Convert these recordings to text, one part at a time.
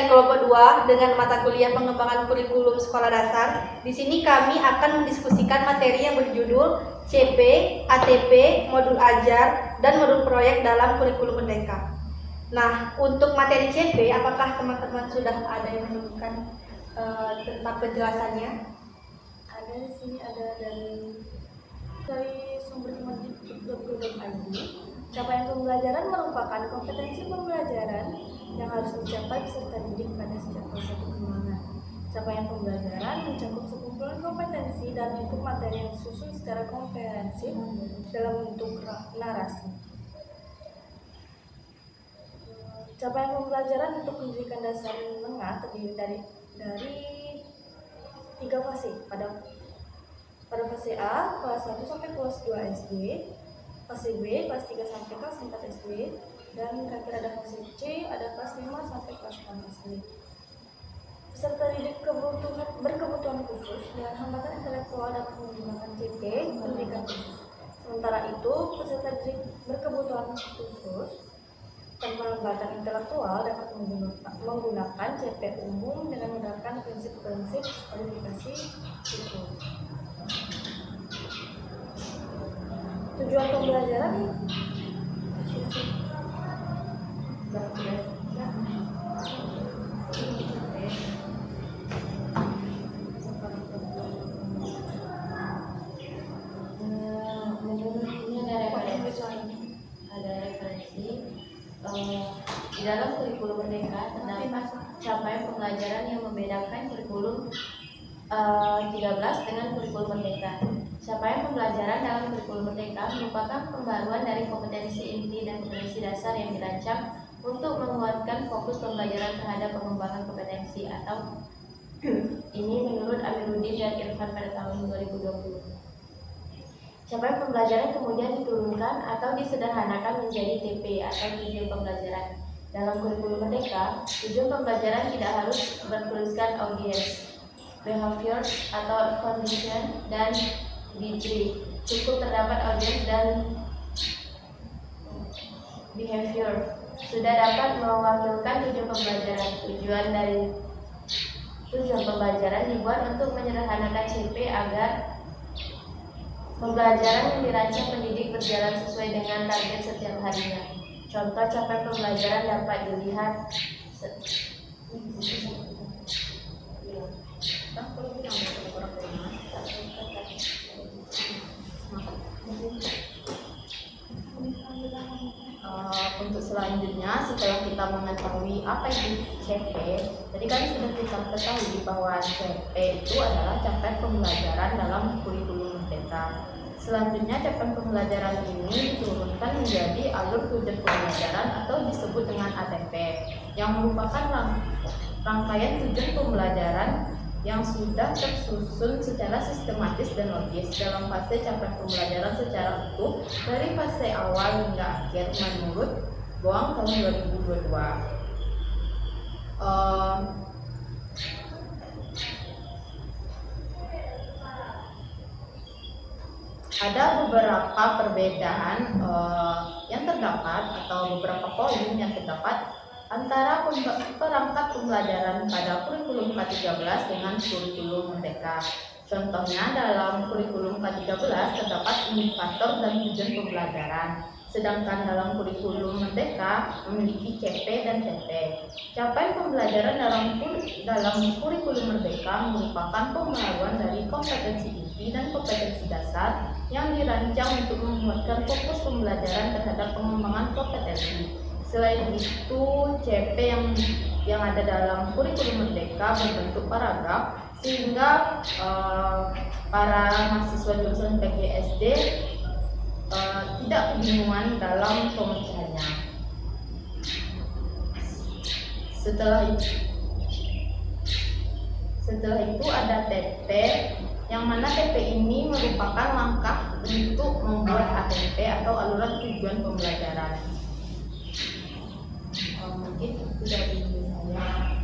kelompok 2 dengan mata kuliah pengembangan kurikulum sekolah dasar. Di sini kami akan mendiskusikan materi yang berjudul CP, ATP, modul ajar, dan modul proyek dalam kurikulum merdeka. Nah, untuk materi CP, apakah teman-teman sudah ada yang menemukan tentang penjelasannya? Ada di sini, ada dari sumber kemerdikbud.go.id. Capaian pembelajaran merupakan kompetensi pembelajaran yang harus dicapai peserta didik pada setiap fase perkembangan. Capaian pembelajaran mencakup sekumpulan kompetensi dan lingkup materi yang disusun secara komprehensif dalam bentuk narasi. Capaian pembelajaran untuk pendidikan dasar menengah terdiri dari 3 fase. Pada fase A, kelas 1 sampai kelas 2 SD, fase B, kelas 3 sampai kelas 4 SD, dan terakhir ada fase C, ada kelas 5 sampai kelas 6 SD. Peserta didik berkebutuhan khusus dengan hambatan intelektual dapat menggunakan CP pendidikan khusus. Sementara itu, peserta didik berkebutuhan khusus tanpa hambatan intelektual dapat menggunakan CP umum dengan menerapkan prinsip-prinsip kualifikasi itu. Tujuan pembelajaran ada referensi di dalam kurikulum merdeka terdapat capaian pembelajaran yang membedakan kurikulum 13 dengan kurikulum merdeka. Capaian pembelajaran dalam kurikulum merdeka merupakan pembaruan dari kompetensi inti dan kompetensi dasar yang dirancang untuk menguatkan fokus pembelajaran terhadap pengembangan kompetensi atau ini menurut Amiruddin dan Irfan pada tahun 2020. Capaian pembelajaran kemudian diturunkan atau disederhanakan menjadi TP atau tujuan pembelajaran. Dalam kurikulum merdeka, tujuan pembelajaran tidak harus bertuliskan audience, behavior atau condition, dan degree. Cukup terdapat audience dan behavior sudah dapat mewakilkan tujuan pembelajaran. Tujuan pembelajaran dibuat untuk menyederhanakan CP agar pembelajaran yang dirancang pendidik berjalan sesuai dengan target setiap harinya. Contoh capaian pembelajaran dapat dilihat untuk selanjutnya, setelah kita mengetahui apa itu CP, tadi kan sudah kita ketahui bahwa CP itu adalah capaian pembelajaran dalam kurikulum merdeka. Selanjutnya, capaian pembelajaran ini diturunkan menjadi alur tujuan pembelajaran atau disebut dengan ATP, yang merupakan rangkaian tujuan pembelajaran yang sudah tersusun secara sistematis dan logis dalam fase capaian pembelajaran secara utuh dari fase awal hingga akhir menurut Boang tahun 2022. Ada beberapa perbedaan yang terdapat atau beberapa poin yang terdapat antara perangkat pembelajaran pada kurikulum K13 dengan kurikulum merdeka. Contohnya, dalam kurikulum K13 terdapat indikator dan tujuan pembelajaran, sedangkan dalam kurikulum merdeka memiliki CP dan TP. Capaian pembelajaran dalam kurikulum merdeka merupakan pembaruan dari kompetensi inti dan kompetensi dasar yang dirancang untuk menguatkan fokus pembelajaran terhadap pengembangan kompetensi. Selain itu, CP yang ada dalam kurikulum merdeka berbentuk paragraf sehingga para mahasiswa jurusan PGSD tidak kebingungan dalam pemecahannya. Setelah itu ada TP, yang mana TP ini merupakan langkah untuk membuat ATP atau aluran tujuan pembelajaran. Mungkin itu dari saya.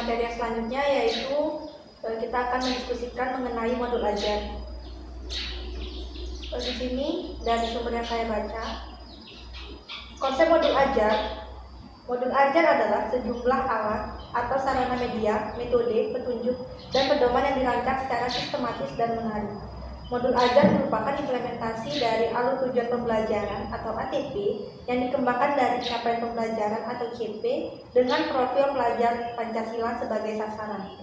materi yang selanjutnya, yaitu kita akan mendiskusikan mengenai modul ajar. Di sini dari sumber yang saya baca, konsep modul ajar adalah sejumlah alat atau sarana media, metode, petunjuk, dan pedoman yang dirancang secara sistematis dan menarik. Modul ajar merupakan implementasi dari alur tujuan pembelajaran atau ATP yang dikembangkan dari capaian pembelajaran atau CP dengan profil pelajar Pancasila sebagai sasaran.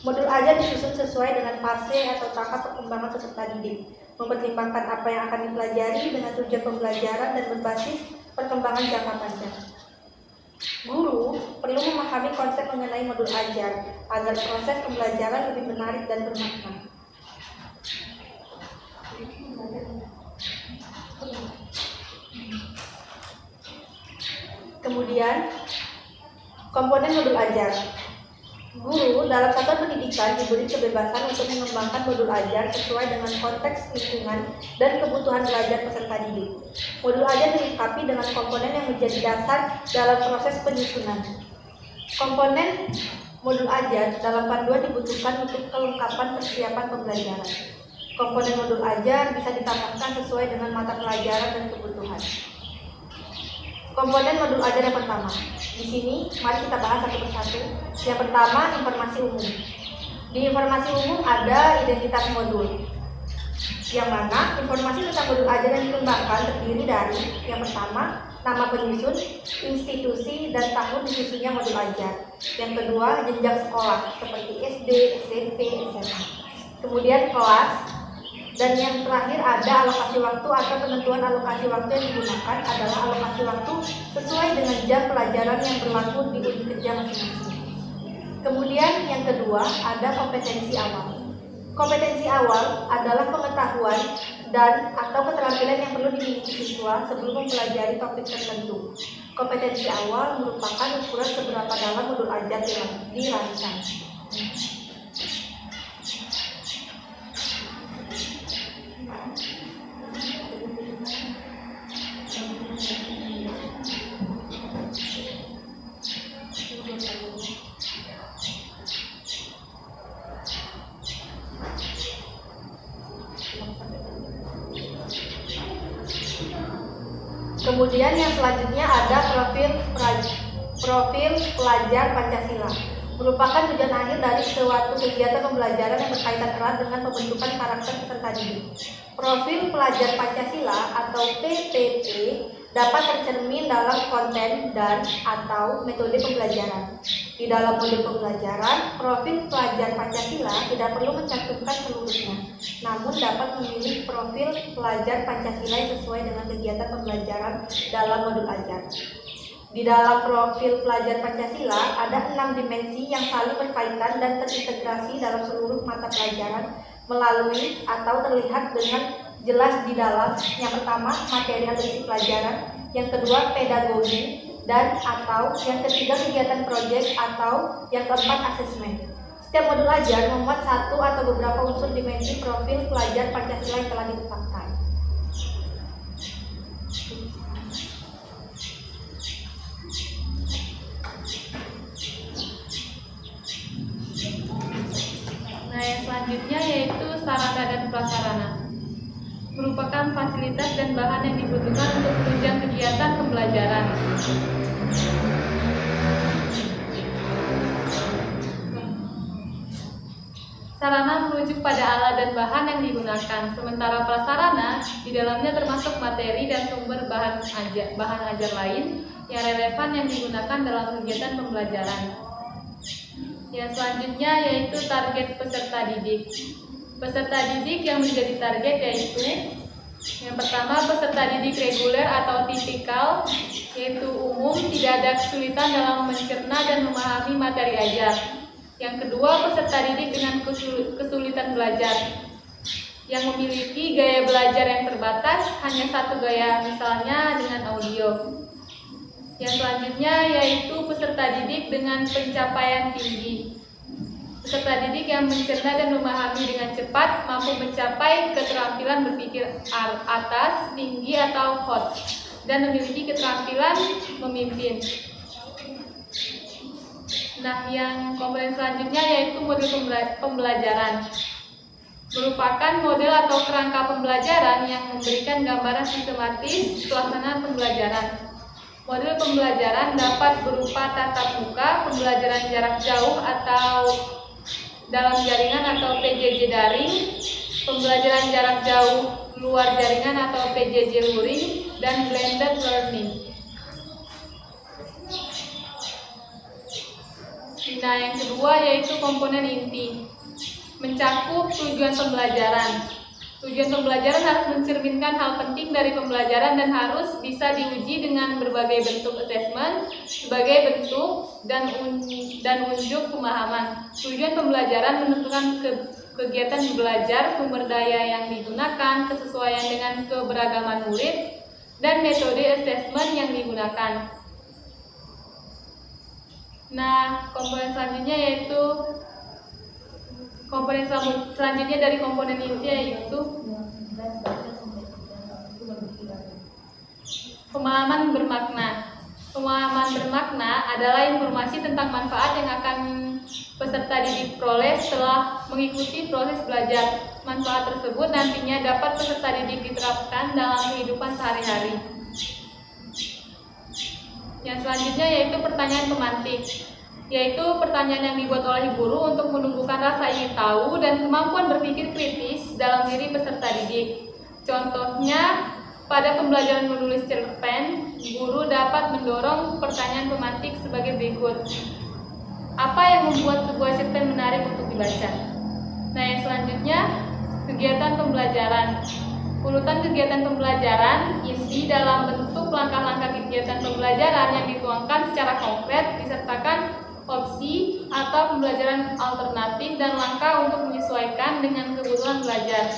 Modul ajar disusun sesuai dengan fase atau tahap perkembangan peserta didik, mempertimbangkan apa yang akan dipelajari dengan tujuan pembelajaran dan berbasis perkembangan jangka panjang. Guru perlu memahami konsep mengenai modul ajar agar proses pembelajaran lebih menarik dan bermakna. Kemudian, komponen modul ajar. Guru dalam satuan pendidikan diberi kebebasan untuk mengembangkan modul ajar sesuai dengan konteks lingkungan dan kebutuhan belajar peserta didik. Modul ajar dilengkapi dengan komponen yang menjadi dasar dalam proses penyusunan. Komponen modul ajar dalam panduan dibutuhkan untuk kelengkapan persiapan pembelajaran. Komponen modul ajar bisa ditambahkan sesuai dengan mata pelajaran dan kebutuhan. Komponen modul ajar yang pertama. Di sini, mari kita bahas satu persatu. Yang pertama, informasi umum. Di informasi umum ada identitas modul, yang mana informasi tentang modul ajar yang dikembangkan terdiri dari yang pertama, nama penyusun, institusi, dan tahun disusunnya modul ajar. Yang kedua, jenjang sekolah seperti SD, SMP, SMA. Kemudian kelas. Dan yang terakhir ada alokasi waktu atau penentuan alokasi waktu yang digunakan adalah alokasi waktu sesuai dengan jam pelajaran yang berlaku di unit kerja masing-masing. Kemudian yang kedua ada kompetensi awal. Kompetensi awal adalah pengetahuan dan atau keterampilan yang perlu dimiliki siswa sebelum mempelajari topik tertentu. Kompetensi awal merupakan ukuran seberapa dalam modul ajar dirancang. Kemudian yang selanjutnya ada profil pelajar Pancasila. Merupakan tujuan akhir dari suatu kegiatan pembelajaran yang berkaitan erat dengan pembentukan karakter peserta didik. Profil pelajar Pancasila atau PPP dapat tercermin dalam konten dan atau metode pembelajaran. Di dalam modul pembelajaran, profil pelajar Pancasila tidak perlu mencantumkan seluruhnya, namun dapat memilih profil pelajar Pancasila yang sesuai dengan kegiatan pembelajaran dalam modul ajar. Di dalam profil pelajar Pancasila ada 6 dimensi yang saling berkaitan dan terintegrasi dalam seluruh mata pelajaran melalui atau terlihat dengan jelas di dalam yang pertama materi atau isi pelajaran, yang kedua pedagogi, dan atau yang ketiga kegiatan proyek, atau yang keempat asesmen. Setiap modul ajar memuat satu atau beberapa unsur dimensi profil pelajar Pancasila yang telah ditetapkan. Nah, yang selanjutnya yaitu sarana dan prasarana. Merupakan fasilitas dan bahan yang dibutuhkan untuk penunjang kegiatan pembelajaran. Sarana merujuk pada alat dan bahan yang digunakan, sementara prasarana di dalamnya termasuk materi dan sumber bahan ajar lain yang relevan yang digunakan dalam kegiatan pembelajaran. Yang selanjutnya yaitu target peserta didik. Peserta didik yang menjadi target yaitu yang pertama peserta didik reguler atau tipikal, yaitu umum, tidak ada kesulitan dalam mencerna dan memahami materi ajar. Yang kedua peserta didik dengan kesulitan belajar, yang memiliki gaya belajar yang terbatas, hanya satu gaya, misalnya dengan audio. Yang selanjutnya yaitu peserta didik dengan pencapaian tinggi. Peserta didik yang mencerna dan memahami dengan cepat, mampu mencapai keterampilan berpikir atas, tinggi atau hot, dan memiliki keterampilan memimpin. Nah, yang komponen selanjutnya yaitu modul pembelajaran. Merupakan model atau kerangka pembelajaran yang memberikan gambaran sistematis pelaksanaan pembelajaran. Model pembelajaran dapat berupa tatap muka, pembelajaran jarak jauh atau dalam jaringan atau PJJ daring, pembelajaran jarak jauh luar jaringan atau PJJ luring, dan blended learning. Nah, yang kedua yaitu komponen inti, mencakup tujuan pembelajaran. Tujuan pembelajaran harus mencerminkan hal penting dari pembelajaran dan harus bisa diuji dengan berbagai bentuk assessment sebagai bentuk dan unjuk pemahaman. Tujuan pembelajaran menentukan kegiatan belajar, sumber daya yang digunakan, kesesuaian dengan keberagaman murid, dan metode assessment yang digunakan. Nah, komponen selanjutnya yaitu dari komponen inti yaitu pemahaman bermakna. Pemahaman bermakna adalah informasi tentang manfaat yang akan peserta didik peroleh setelah mengikuti proses belajar. Manfaat tersebut nantinya dapat peserta didik diterapkan dalam kehidupan sehari-hari. Yang selanjutnya yaitu pertanyaan pemantik, yaitu pertanyaan yang dibuat oleh guru untuk menumbuhkan rasa ingin tahu dan kemampuan berpikir kritis dalam diri peserta didik. Contohnya, pada pembelajaran menulis cerpen, guru dapat mendorong pertanyaan pemantik sebagai berikut. Apa yang membuat sebuah cerpen menarik untuk dibaca? Nah, yang selanjutnya, kegiatan pembelajaran. Urutan kegiatan pembelajaran isi dalam bentuk langkah-langkah kegiatan pembelajaran yang dituangkan secara konkret disertakan opsi atau pembelajaran alternatif dan langkah untuk menyesuaikan dengan kebutuhan belajar.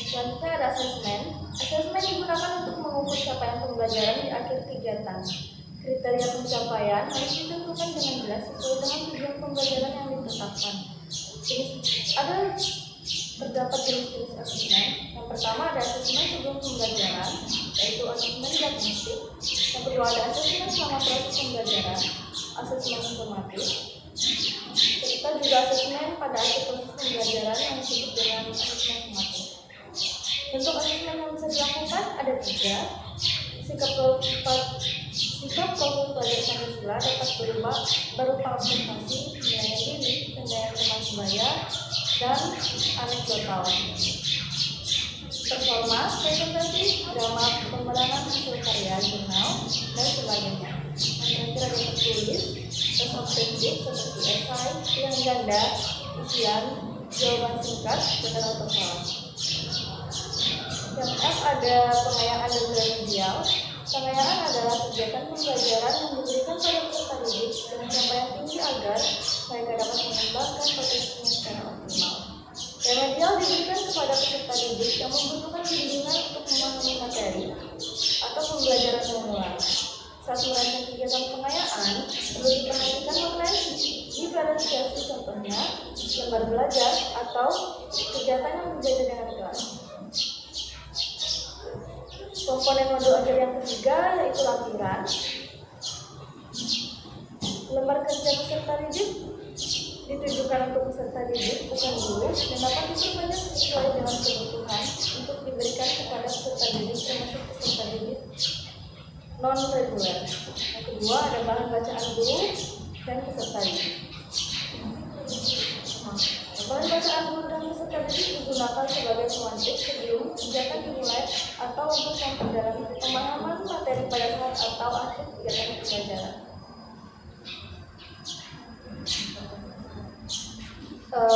Selanjutnya ada asesmen. Asesmen digunakan untuk mengukur capaian pembelajaran di akhir kegiatan. Kriteria pencapaian harus ditentukan dengan jelas sesuai dengan tujuan pembelajaran yang ditetapkan. Terdapat jenis-jenis asesmen. Yang pertama ada asesmen sebelum pembelajaran, yaitu asesmen diagnostik. Yang kedua ada asesmen selama proses pembelajaran, asesmen informatif. Serta juga asesmen pada akhir proses pembelajaran yang disebut dengan asesmen sumatif. Bentuk asesmen yang bisa dilakukan ada 3. Sikap profil pelajar Pancasila dapat berupa observasi, penilaian diri, penilaian teman sebaya, dan anekdotal. Performa, presentasi, drama, pemerangan hasil karya, jurnal, dan sebagainya. Yang terakhir ada tertulis, tes objektif seperti esai, pilihan ganda, ujian, jawaban singkat, benar atau salah. Yang F ada pengayaan dan remedial. Pengayaan adalah kegiatan pembelajaran yang diberikan pada peserta didik dengan capaian tinggi agar mereka dapat mengembangkan potensinya secara optimal. Remedial diberikan kepada peserta didik yang membutuhkan bimbingan untuk memahami materi atau pembelajaran mengulang. Saat merancang kegiatan pengayaan, perlu diperhatikan mengenai diferensiasi, contohnya lembar belajar atau kegiatan yang berbeda dengan kelas. Komponen modul ajar yang ketiga yaitu lampiran. Lembar kerja peserta didik ditujukan untuk peserta didik, bukan guru, dan dapat diperbanyak sesuai dengan kebutuhan untuk diberikan kepada peserta didik termasuk peserta didik non-reguler. Yang kedua ada bahan bacaan guru dan peserta didik. Bahan bacaan guru dan peserta didik digunakan sebagai pemantik sebelum kegiatan dimulai atau untuk memperdalam pemahaman materi pada saat atau akhir kegiatan pembelajaran.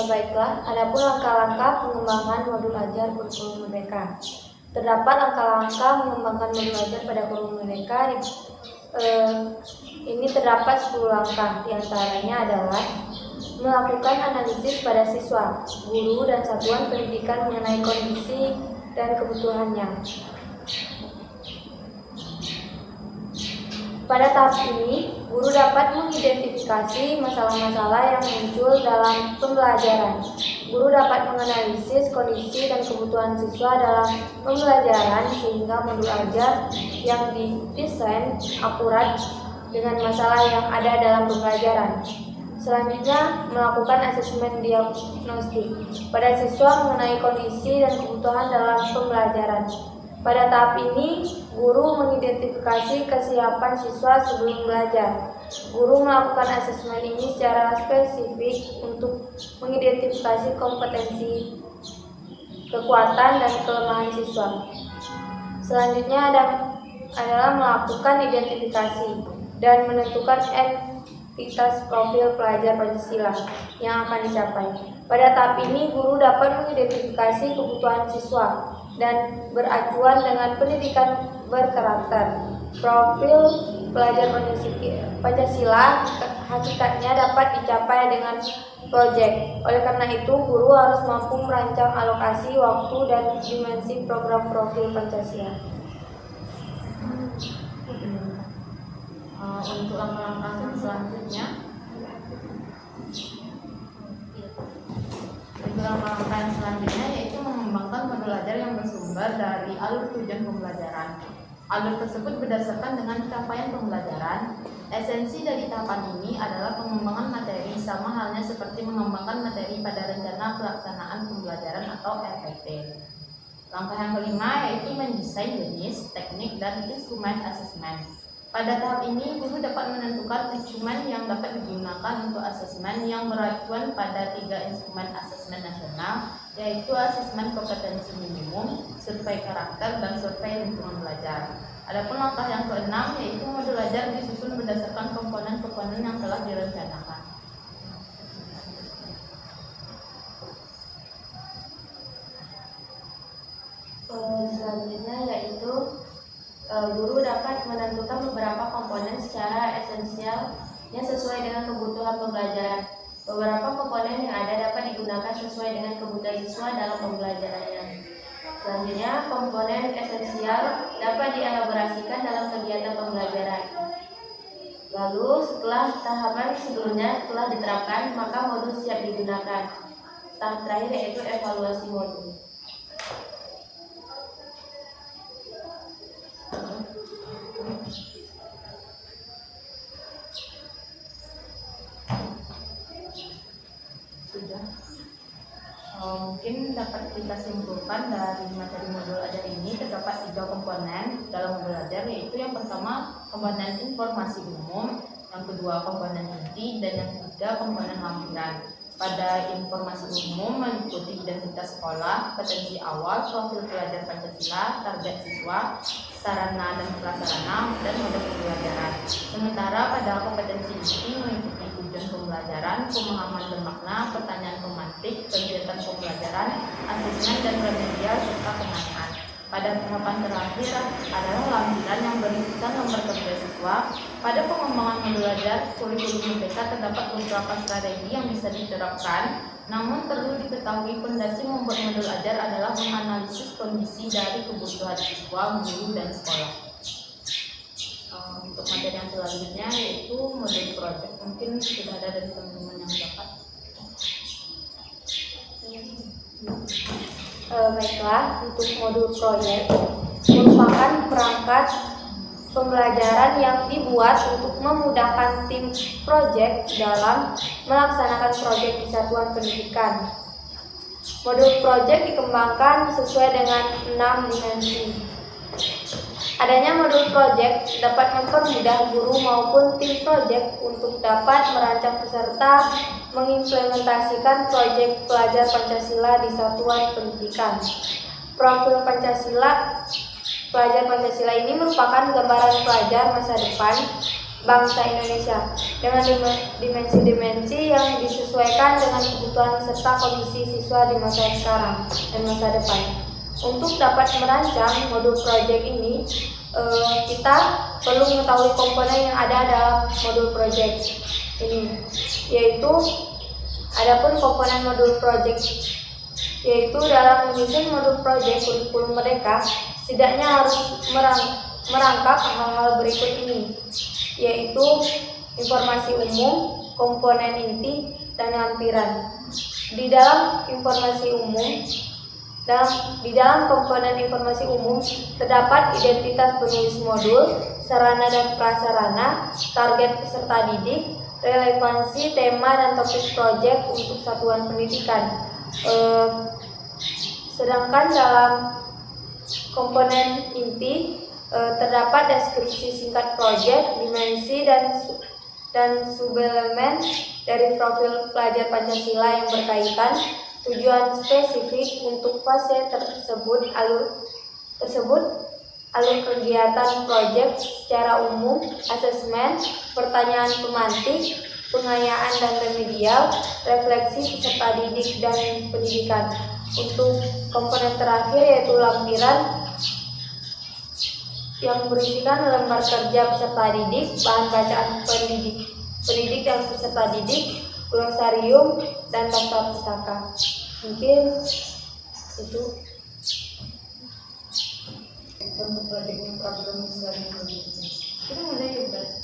Baiklah, adapun langkah-langkah pengembangan modul ajar kurikulum merdeka. Terdapat langkah-langkah mengembangkan modul ajar pada kurikulum merdeka. Ini terdapat 10 langkah, diantaranya adalah melakukan analisis pada siswa, guru, dan satuan pendidikan mengenai kondisi dan kebutuhannya. Pada tahap ini, Guru dapat mengidentifikasi masalah-masalah yang muncul dalam pembelajaran. Guru dapat menganalisis kondisi dan kebutuhan siswa dalam pembelajaran sehingga modul ajar yang didesain akurat dengan masalah yang ada dalam pembelajaran. Selanjutnya, melakukan asesmen diagnostik pada siswa mengenai kondisi dan kebutuhan dalam pembelajaran. Pada tahap ini, guru mengidentifikasi kesiapan siswa sebelum belajar. Guru melakukan asesmen ini secara spesifik untuk mengidentifikasi kompetensi, kekuatan, dan kelemahan siswa. Selanjutnya adalah melakukan identifikasi dan menentukan entitas profil pelajar Pancasila yang akan dicapai. Pada tahap ini, guru dapat mengidentifikasi kebutuhan siswa dan beracuan dengan pendidikan berkarakter. Profil pelajar Pancasila hakikatnya dapat dicapai dengan proyek. Oleh karena itu, guru harus mampu merancang alokasi waktu dan dimensi program profil Pancasila. Untuk langkah-langkah selanjutnya, yaitu mengembangkan modul ajar yang bersumber dari alur tujuan pembelajaran. Alur tersebut berdasarkan dengan capaian pembelajaran. Esensi dari tahapan ini adalah pengembangan materi, sama halnya seperti mengembangkan materi pada rencana pelaksanaan pembelajaran atau RPP. Langkah yang kelima yaitu mendesain jenis, teknik, dan instrumen asesmen. Pada tahap ini, guru dapat menentukan instrumen yang dapat digunakan untuk asesmen yang beracuan pada 3 instrumen asesmen nasional, yaitu asesmen kompetensi minimum, survei karakter, dan survei lingkungan belajar. Adapun langkah yang keenam yaitu modul ajar disusun berdasarkan komponen-komponen yang telah direncanakan. Selanjutnya yaitu guru dapat menentukan beberapa komponen secara esensial yang sesuai dengan kebutuhan pembelajaran. Beberapa komponen yang ada dapat digunakan sesuai dengan kebutuhan siswa dalam pembelajarannya. Selanjutnya, komponen esensial dapat dielaborasikan dalam kegiatan pembelajaran. Lalu, setelah tahapan sebelumnya telah diterapkan, maka modul siap digunakan. Tahap terakhir yaitu evaluasi modul. Mungkin dapat kita simpulkan dari materi modul ajar ini terdapat 3 komponen dalam modul ajar, yaitu yang pertama komponen informasi umum, yang kedua komponen inti, dan yang ketiga komponen lampiran. Pada informasi umum meliputi identitas sekolah, potensi awal, profil pelajar Pancasila, target siswa, sarana dan prasarana, dan model pembelajaran. Sementara pada kompetensi inti meliputi tujuan pembelajaran, pemahaman bermakna, pertanyaan pemantik, kegiatan pembelajaran, asesmen dan remedial, serta penanganan. Pada tahapan terakhir adalah lampiran yang berisikan lembar kerja siswa. Pada pengembangan modul ajar kurikulum merdeka terdapat beberapa strategi yang bisa diterapkan. Namun perlu diketahui fondasi membuat modul ajar adalah menganalisis kondisi dari kebutuhan siswa, guru, dan sekolah. Untuk materi yang selanjutnya yaitu modul project. Mungkin sudah ada dari teman-teman yang dapat. Baiklah, untuk modul proyek merupakan perangkat pembelajaran yang dibuat untuk memudahkan tim proyek dalam melaksanakan proyek di satuan pendidikan. Modul proyek dikembangkan sesuai dengan 6 dimensi. Adanya modul proyek dapat mempermudah guru maupun tim proyek untuk dapat merancang peserta mengimplementasikan proyek pelajar Pancasila di satuan pendidikan. Profil pelajar Pancasila ini merupakan gambaran pelajar masa depan bangsa Indonesia dengan dimensi-dimensi yang disesuaikan dengan kebutuhan serta kondisi siswa di masa sekarang dan masa depan. Untuk dapat merancang modul proyek ini, kita perlu mengetahui komponen yang ada dalam modul proyek ini, yaitu adapun komponen modul proyek yaitu dalam menyusun modul proyek kurikulum merdeka setidaknya harus merangkap hal-hal berikut ini, yaitu informasi umum, komponen inti, dan lampiran. Di dalam komponen informasi umum terdapat identitas penulis modul, sarana dan prasarana, target peserta didik, relevansi, tema, dan topik proyek untuk satuan pendidikan. Sedangkan dalam komponen inti terdapat deskripsi singkat proyek, dimensi, dan subelemen dari profil pelajar Pancasila yang berkaitan, tujuan spesifik untuk fase tersebut, alur kegiatan proyek secara umum, asesmen, pertanyaan pemantik, pengayaan dan remedial, refleksi peserta didik dan pendidikan. Untuk komponen terakhir yaitu lampiran yang berisikan lembar kerja peserta didik, bahan bacaan pendidik dan peserta didik, glosarium, dan daftar pustaka. Mungkin itu untuk proyeknya program selanjutnya. Kita mulai ya, Bas.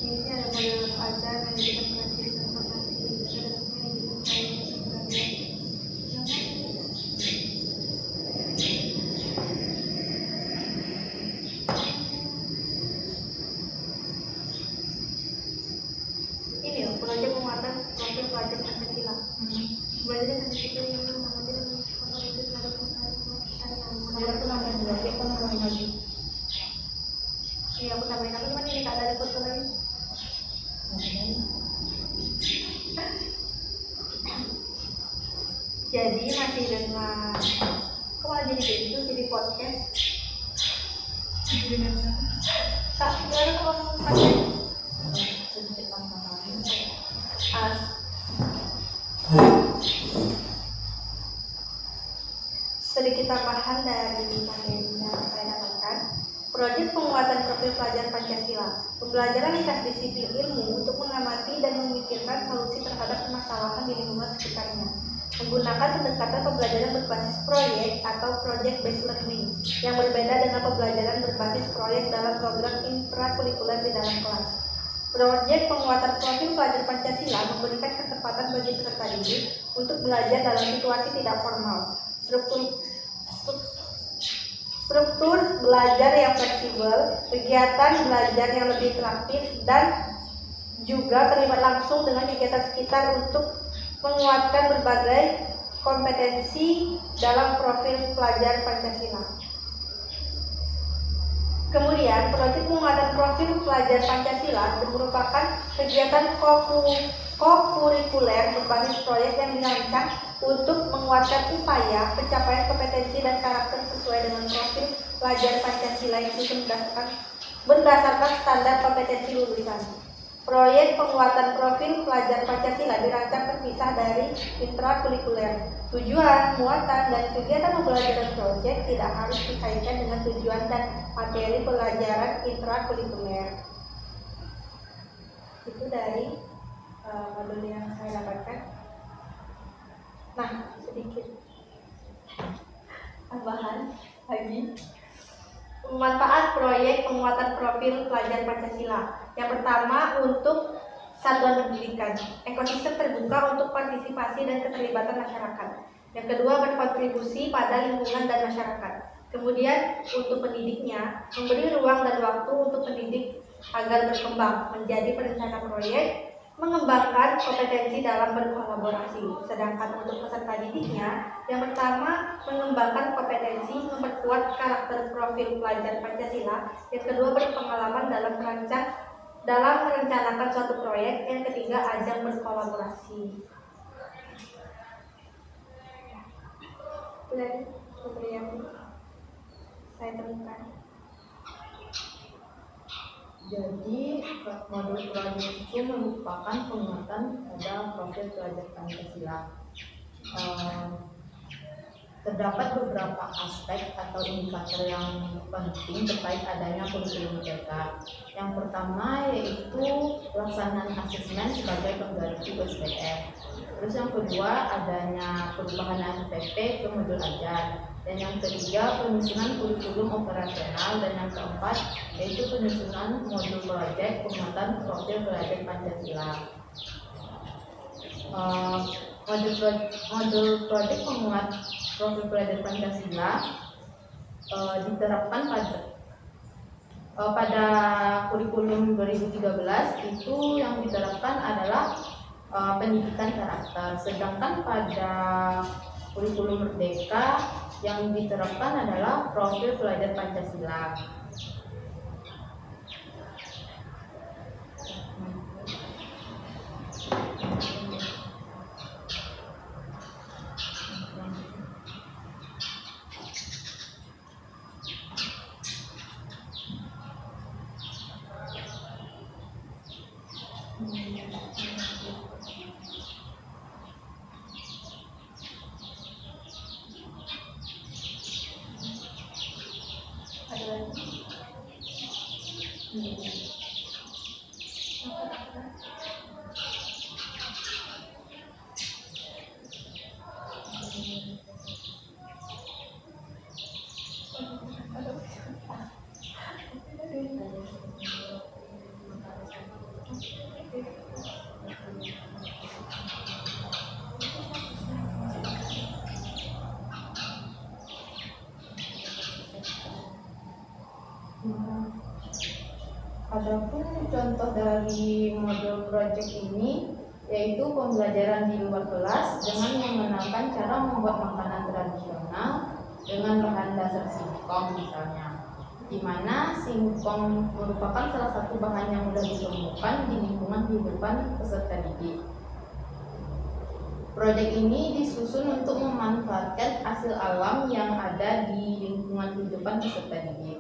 Ini ada model ajar yang kita perhatikan informasi ini loh, proyek penguatan profil pelajar Pancasila. Belajar dari situ yang mengamati dan itu terhadap Aku nambahin lagi, aku nambahin lagi. Iya, aku tambahin lagi, cuman ini tak ada foto lagi. Jadi masih dengan kok malah jadi kayak gitu, jadi podcast. Kak, gimana kalau pakai Sedikit tambahan. as? Sedikit tambahan dari materi yang saya dapatkan. Proyek penguatan profil pelajar Pancasila. Pembelajaran lintas disiplin ilmu untuk mengamati dan memikirkan solusi terhadap permasalahan di lingkungan sekitarnya. Menggunakan pendekatan pembelajaran berbasis proyek atau project based learning yang berbeda dengan pembelajaran berbasis proyek dalam program intrakurikuler di dalam kelas. Proyek penguatan profil pelajar Pancasila memberikan kesempatan bagi peserta didik untuk belajar dalam situasi tidak formal. Struktur belajar yang fleksibel, kegiatan belajar yang lebih interaktif, dan juga terlibat langsung dengan kegiatan sekitar untuk menguatkan berbagai kompetensi dalam profil pelajar Pancasila. Kemudian, proyek penguatan profil pelajar Pancasila merupakan kegiatan kokurikuler berbasis proyek yang dirancang untuk menguatkan upaya pencapaian kompetensi dan karakter sesuai dengan profil pelajar Pancasila yang berdasarkan standar kompetensi lulusan. Proyek penguatan profil pelajar Pancasila dirancang terpisah dari intrakurikuler. Tujuan, muatan, dan kegiatan pembelajaran proyek tidak harus dikaitkan dengan tujuan dan materi pelajaran intrakurikuler. Itu dari modul yang saya dapatkan. Nah, sedikit tambahan lagi. Manfaat proyek penguatan profil pelajar Pancasila. Yang pertama, untuk satuan pendidikan, ekosistem terbuka untuk partisipasi dan keterlibatan masyarakat. Yang kedua, berkontribusi pada lingkungan dan masyarakat. Kemudian, untuk pendidiknya, memberi ruang dan waktu untuk pendidik agar berkembang menjadi perencana proyek, mengembangkan kompetensi dalam berkolaborasi. Sedangkan untuk peserta didiknya, yang pertama mengembangkan kompetensi, memperkuat karakter profil pelajar Pancasila. Yang kedua, berpengalaman dalam merencanakan suatu proyek. Yang ketiga, ajang berkolaborasi. Itu dari materi yang saya temukan. Jadi modul proyek itu merupakan penguatan pada profil pelajar Pancasila. terdapat beberapa aspek atau indikator yang penting terkait adanya kurikulum merdeka. Yang pertama yaitu pelaksanaan asesmen sebagai pengganti USBN. Terus yang kedua adanya perubahan SPP ke modul ajar. Dan yang ketiga penyusunan kurikulum operasional. Dan yang keempat yaitu penyusunan modul proyek penguatan profil belajar Pancasila. Modul proyek penguat profil belajar Pancasila diterapkan pada kurikulum 2013. Itu yang diterapkan adalah pendidikan karakter, sedangkan pada kurikulum merdeka yang diterapkan adalah profil belajar Pancasila. Adapun contoh dari modul proyek ini yaitu pembelajaran di luar kelas dengan mengenalkan cara membuat makanan tradisional dengan bahan dasar singkong misalnya, di mana singkong merupakan salah satu bahan yang mudah ditemukan di lingkungan kehidupan peserta didik. Proyek ini disusun untuk memanfaatkan hasil alam yang ada di lingkungan kehidupan peserta didik.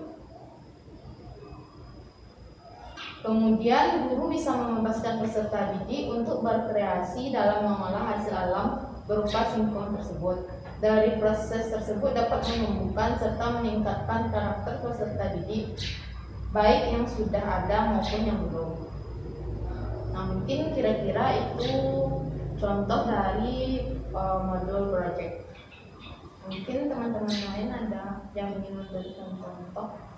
Kemudian guru bisa membebaskan peserta didik untuk berkreasi dalam mengolah hasil alam berupa singkong tersebut. Dari proses tersebut dapat menumbuhkan serta meningkatkan karakter peserta didik, baik yang sudah ada maupun yang belum. Nah, mungkin kira-kira itu contoh dari modul project. Mungkin teman-teman lain ada yang ingin memberikan contoh.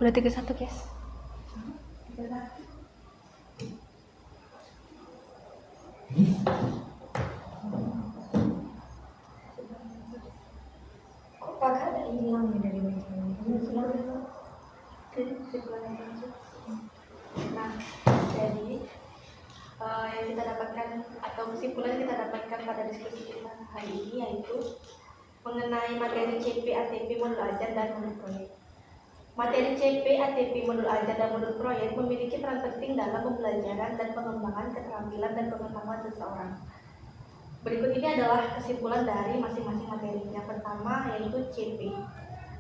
Udah 31 guys. Kok pagar ada hilang ya dari meja ini? Nah, jadi yang kita dapatkan atau kesimpulan yang kita dapatkan pada diskusi kita hari ini yaitu mengenai materi CP, ATP, modul ajar dan modul proyek. Materi CP, ATP, modul ajar dan modul proyek memiliki peran penting dalam pembelajaran dan pengembangan keterampilan dan pengetahuan seseorang. Berikut ini adalah kesimpulan dari masing-masing materi. Yang pertama yaitu CP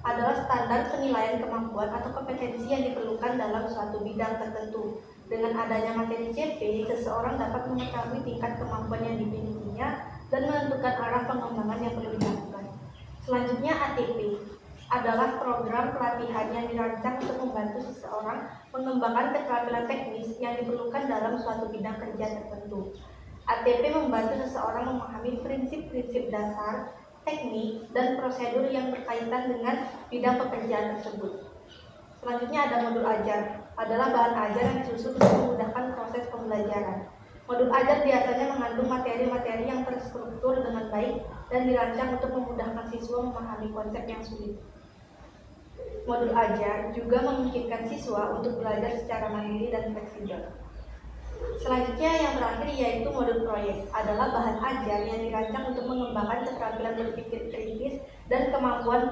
adalah standar penilaian kemampuan atau kompetensi yang diperlukan dalam suatu bidang tertentu. Dengan adanya materi CP, seseorang dapat mengetahui tingkat kemampuan yang dimilikinya dan menentukan arah pengembangan yang perlu dilakukan. Selanjutnya ATP adalah program pelatihan yang dirancang untuk membantu seseorang mengembangkan keterampilan teknis yang diperlukan dalam suatu bidang kerja tertentu. ATP membantu seseorang memahami prinsip-prinsip dasar, teknik, dan prosedur yang berkaitan dengan bidang pekerjaan tersebut. Selanjutnya ada modul ajar, adalah bahan ajar yang disusun untuk memudahkan proses pembelajaran. Modul ajar biasanya mengandung materi-materi yang terstruktur dengan baik dan dirancang untuk memudahkan siswa memahami konsep yang sulit. Modul ajar juga memungkinkan siswa untuk belajar secara mandiri dan fleksibel. Selanjutnya yang terakhir yaitu modul proyek, adalah bahan ajar yang dirancang untuk mengembangkan keterampilan berpikir kritis dan kemampuan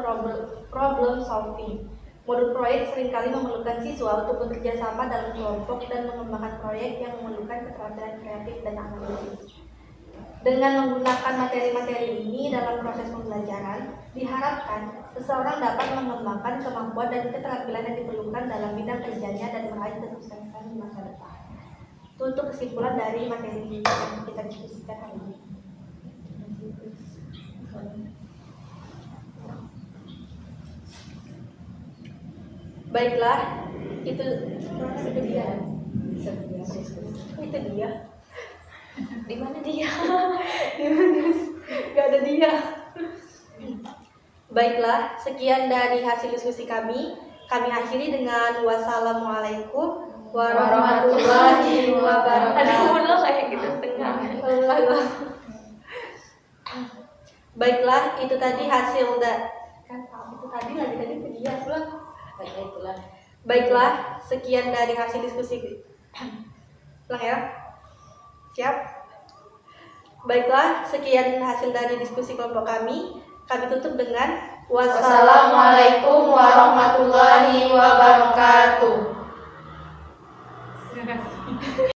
problem solving. Modul proyek seringkali memerlukan siswa untuk bekerja sama dalam kelompok dan mengembangkan proyek yang memerlukan keterampilan kreatif dan analisis. Dengan menggunakan materi-materi ini dalam proses pembelajaran, diharapkan seseorang dapat mengembangkan kemampuan dan keterampilan yang diperlukan dalam bidang kerjanya dan meraih kesuksesan di masa depan. Itu untuk kesimpulan dari materi yang kita diskusikan hari ini. Baiklah, itu dia. Itu dia. Di mana dia? Gak ada dia. Baiklah, sekian dari hasil diskusi kami. Kami akhiri dengan wassalamualaikum warahmatullahi wabarakatuh. Ada ulang kayak gitu setengah. Baiklah, itu tadi hasil itu tadi itu dia pulang. Baiklah, sekian dari hasil diskusi. Pulang ya. Siap? Baiklah, sekian hasil dari diskusi kelompok kami. Kami tutup dengan Wassalamualaikum warahmatullahi wabarakatuh. Terima kasih.